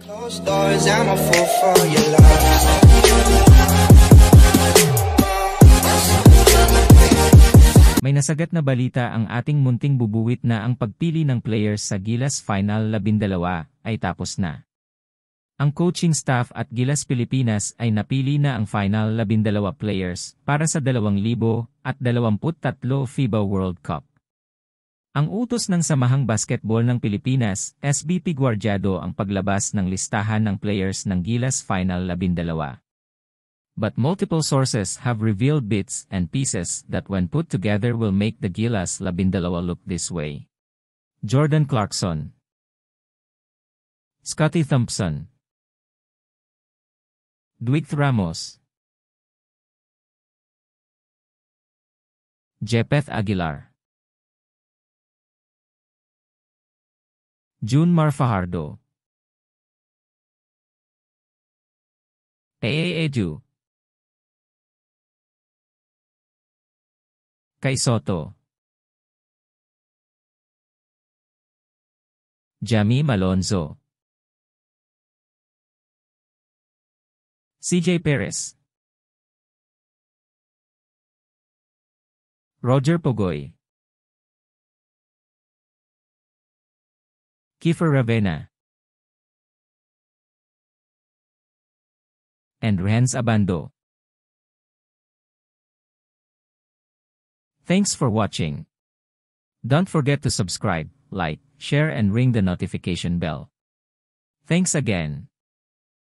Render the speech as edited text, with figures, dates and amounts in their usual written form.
Closed doors, I'm a fool for your love. May nasagat na balita ang ating munting bubuwit na ang pagpili ng players sa Gilas Final 12 ay tapos na. Ang coaching staff at Gilas Pilipinas ay napili na ang Final 12 players para sa 2023 FIBA World Cup. Ang utos ng Samahang Basketball ng Pilipinas, SBP Guardiado ang paglabas ng listahan ng players ng Gilas Final 12. But multiple sources have revealed bits and pieces that when put together will make the Gilas 12 look this way. Jordan Clarkson, Scottie Thompson, Dwight Ramos, Jepeth Aguilar, June Mar Fajardo, A.A. Edu, Kai Soto, Jamie Malonzo, CJ Perez, Roger Pogoy, Kiefer Ravena, and Renz Abando. Thanks for watching. Don't forget to subscribe, like, share and ring the notification bell. Thanks again.